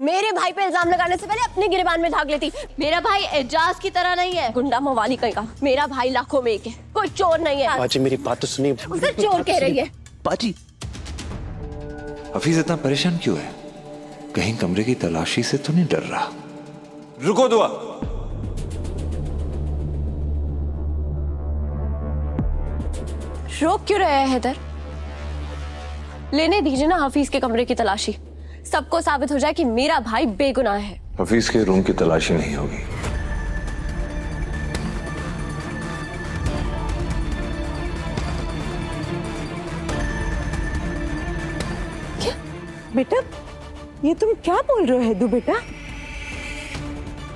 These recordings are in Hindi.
मेरे भाई पे इल्जाम लगाने से पहले अपने गिरेबान में झाग लेती। मेरा भाई एजाज की तरह नहीं है, गुंडा मवाली कहीं का। मेरा भाई लाखों में एक है, कोई चोर नहीं है। बाजी मेरी बात तो सुनिए। उसे चोर कह रही है। बाजी हफीज इतना परेशान क्यों है? कहीं कमरे की तलाशी से तो नहीं डर रहा? रुको दुआ। रोक क्यों रहे हैं हैदर? लेने दीजिए ना हफीज के कमरे की तलाशी। सबको साबित हो जाए कि मेरा भाई बेगुनाह है। हफीज के रूम की तलाशी नहीं होगी। क्या बेटा, ये तुम क्या बोल रहे हो हैदू बेटा?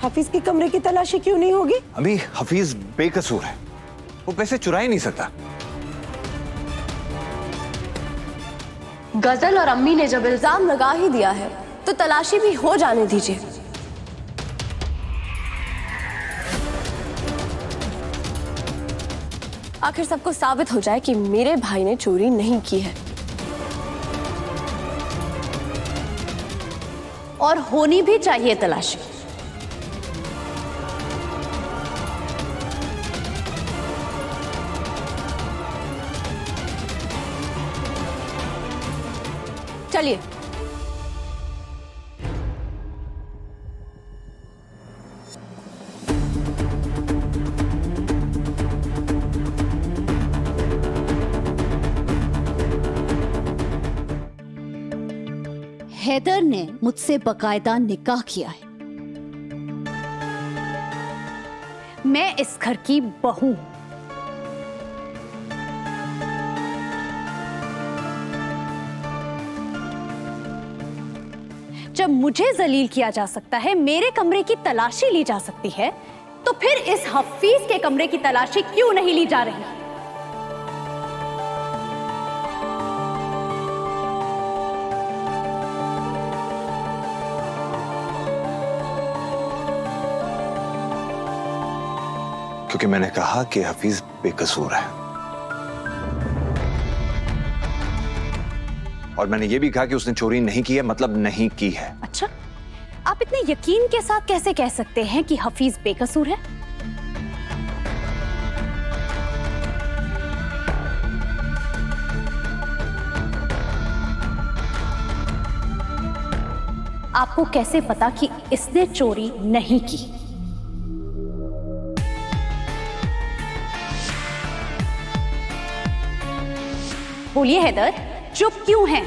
हफीज के कमरे की तलाशी क्यों नहीं होगी? अभी हफीज बेकसूर है, वो पैसे चुरा ही नहीं सकता। गजल और अम्मी ने जब इल्जाम लगा ही दिया है तो तलाशी भी हो जाने दीजिए। आखिर सबको साबित हो जाए कि मेरे भाई ने चोरी नहीं की है। और होनी भी चाहिए तलाशी। चलिए। हैदर ने मुझसे बकायदा निकाह किया है। मैं इस घर की बहू हूं। जब मुझे जलील किया जा सकता है, मेरे कमरे की तलाशी ली जा सकती है, तो फिर इस हफीज के कमरे की तलाशी क्यों नहीं ली जा रही? क्योंकि मैंने कहा कि हफीज बेकसूर है, और मैंने ये भी कहा कि उसने चोरी नहीं की है, मतलब नहीं की है। अच्छा, आप इतने यकीन के साथ कैसे कह सकते हैं कि हफीज बेकसूर है? आपको कैसे पता कि इसने चोरी नहीं की? बोलिए हैदर, चुप क्यों हैं?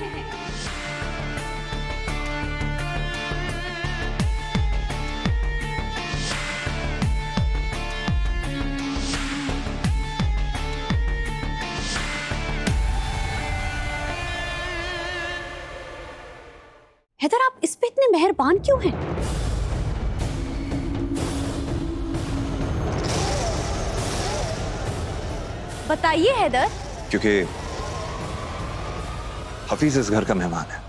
हैदर, आप इस पे इतने मेहरबान क्यों हैं? बताइए हैदर। क्योंकि हफीज इस घर का मेहमान है,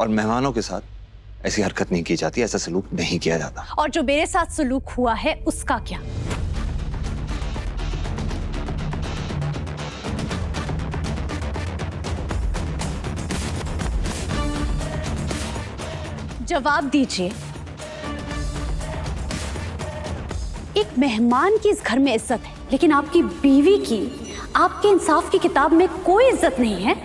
और मेहमानों के साथ ऐसी हरकत नहीं की जाती, ऐसा सलूक नहीं किया जाता। और जो मेरे साथ सलूक हुआ है उसका क्या? जवाब दीजिए। एक मेहमान की इस घर में इज्जत है, लेकिन आपकी बीवी की, आपके इंसाफ की किताब में कोई इज्जत नहीं है।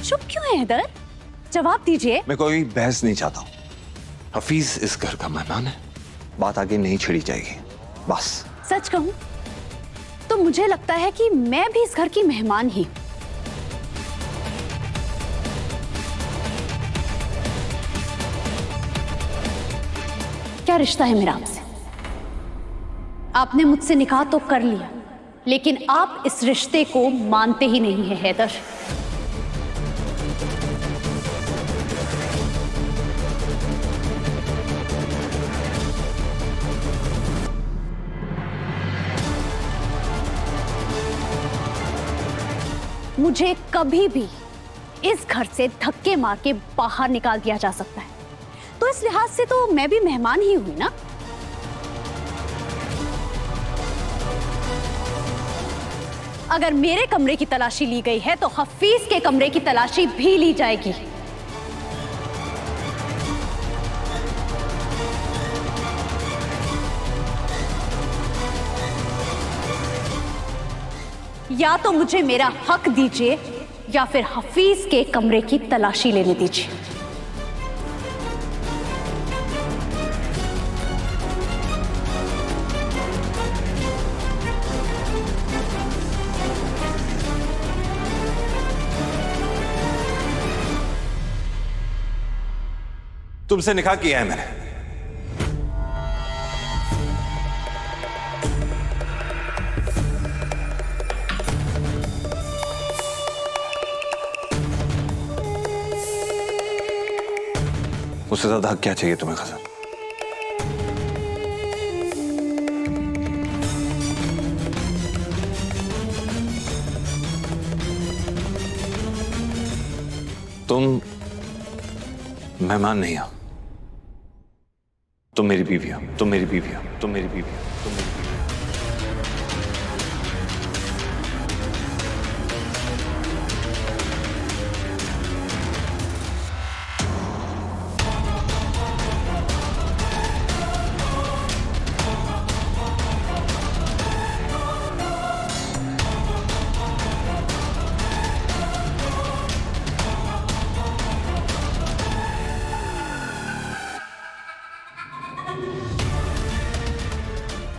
चुप क्यों है हैदर? जवाब दीजिए। मैं कोई बहस नहीं चाहता हूं। हफीज इस घर का मेहमान है, बात आगे नहीं छिड़ी जाएगी, बस। सच कहूं तो मुझे लगता है कि मैं भी इस घर की मेहमान ही। क्या रिश्ता है मेरा आपसे? आपने मुझसे निकाह तो कर लिया, लेकिन आप इस रिश्ते को मानते ही नहीं है हैदर। मुझे कभी भी इस घर से धक्के मार के बाहर निकाल दिया जा सकता है, तो इस लिहाज से तो मैं भी मेहमान ही हुई ना। अगर मेरे कमरे की तलाशी ली गई है तो हफीज के कमरे की तलाशी भी ली जाएगी। या तो मुझे मेरा हक दीजिए या फिर हफीज के कमरे की तलाशी लेने दीजिए। तुमसे निकाह किया है मैंने। उससे ज्यादा हक क्या चाहिए तुम्हें खजन? तुम मेहमान नहीं हो, तुम मेरी बीवी हो, तुम मेरी बीवी हो, तुम मेरी बीवी हो, तुम मेरी बीवी हो।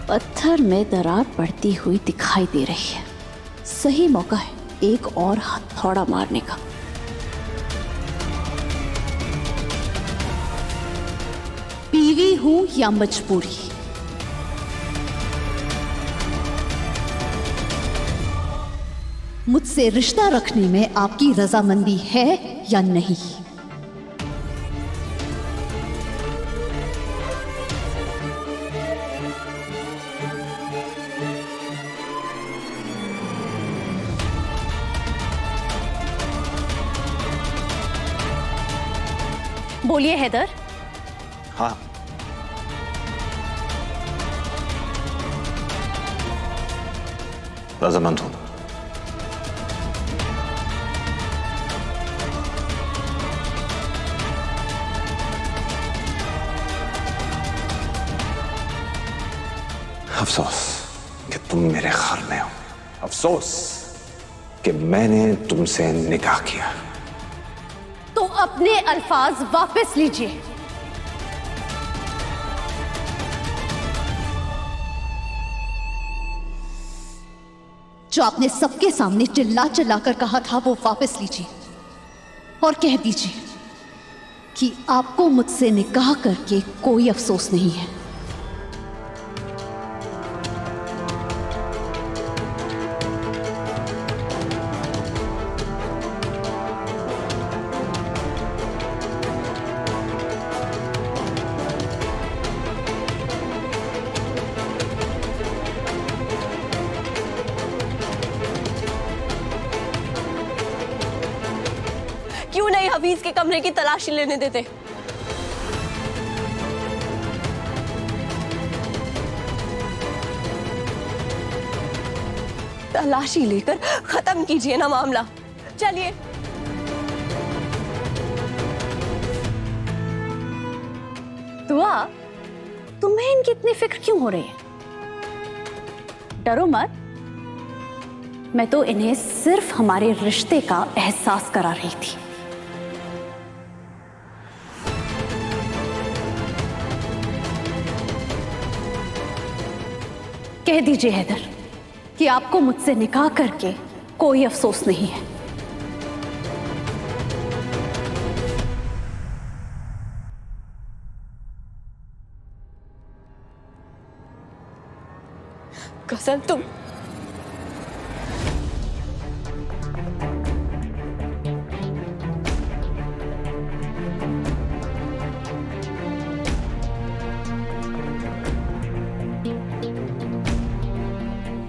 पत्थर में दरार पड़ती हुई दिखाई दे रही है। सही मौका है एक और हथौड़ा मारने का। बीवी हूं या मजबूरी, मुझसे रिश्ता रखने में आपकी रजामंदी है या नहीं? बोलिए हैदर। हाँ, रजामंद हूं। अफसोस कि तुम मेरे घर में हो, अफसोस कि मैंने तुमसे निकाह किया। तो अपने अल्फाज वापस लीजिए। जो आपने सबके सामने चिल्ला चिल्ला कर कहा था वो वापस लीजिए और कह दीजिए कि आपको मुझसे निकाह करके कोई अफसोस नहीं है। क्यों नहीं हफीज के कमरे की तलाशी लेने देते? तलाशी लेकर खत्म कीजिए ना मामला। चलिए। दुआ, तुम्हें इनकी इतनी फिक्र क्यों हो रही है? डरो मत, मैं तो इन्हें सिर्फ हमारे रिश्ते का एहसास करा रही थी। कह दीजिए हैदर कि आपको मुझसे निकाह करके कोई अफसोस नहीं है। कसम तुम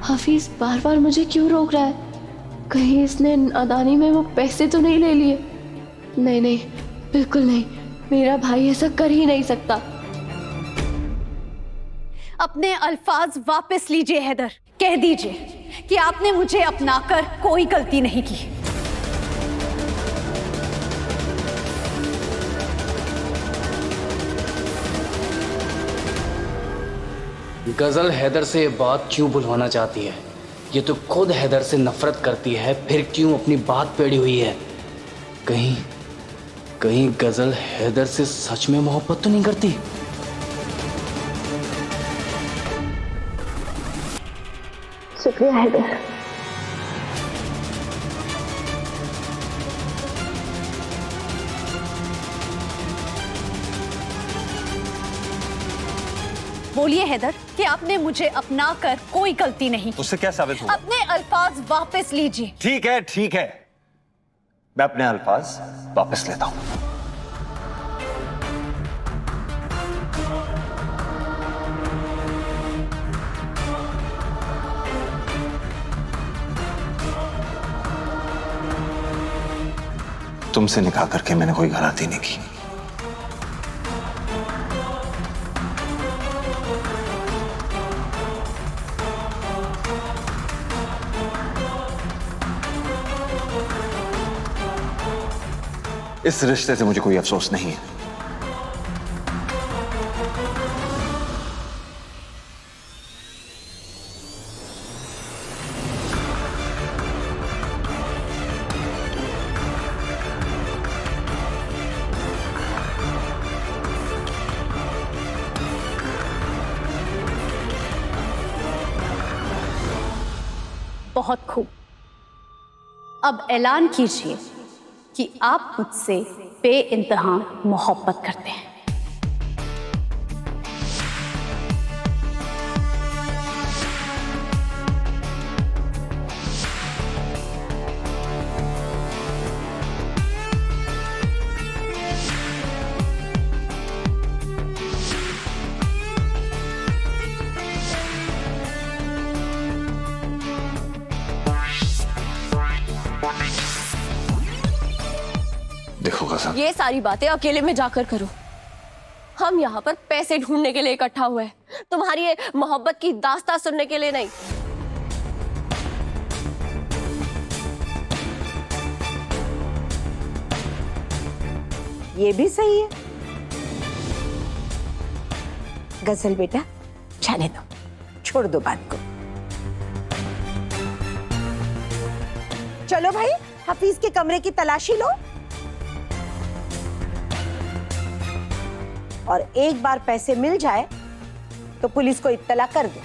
हफीज बार बार मुझे क्यों रोक रहा है? कहीं इसने नादानी में वो पैसे तो नहीं ले लिए? नहीं नहीं, बिल्कुल नहीं, मेरा भाई ऐसा कर ही नहीं सकता। अपने अल्फाज वापस लीजिए हैदर। कह दीजिए कि आपने मुझे अपनाकर कोई गलती नहीं की। गजल हैदर से ये बात क्यों बुलवाना चाहती है? ये तो खुद हैदर से नफरत करती है, फिर क्यों अपनी बात पेड़ी हुई है? कहीं कहीं गजल हैदर से सच में मोहब्बत तो नहीं करती? शुक्रिया हैदर। बोलिए हैदर कि आपने मुझे अपनाकर कोई गलती नहीं की। उससे क्या साबित हुआ? अपने अल्फाज वापस लीजिए। ठीक है ठीक है, मैं अपने अल्फाज वापस लेता हूं। तुमसे निकाह करके मैंने कोई गलती नहीं की। इस रिश्ते से मुझे कोई अफसोस नहीं है। बहुत खूब। अब ऐलान कीजिए कि आप मुझसे बेइंतहा मोहब्बत करते हैं। देखो गजल, ये सारी बातें अकेले में जाकर करो। हम यहाँ पर पैसे ढूंढने के लिए इकट्ठा हुए हैं, तुम्हारी ये मोहब्बत की दास्तां सुनने के लिए नहीं। ये भी सही है। गजल बेटा, जाने दो, छोड़ दो बात को। चलो भाई, हफीज के कमरे की तलाशी लो और एक बार पैसे मिल जाए तो पुलिस को इत्तला कर दो।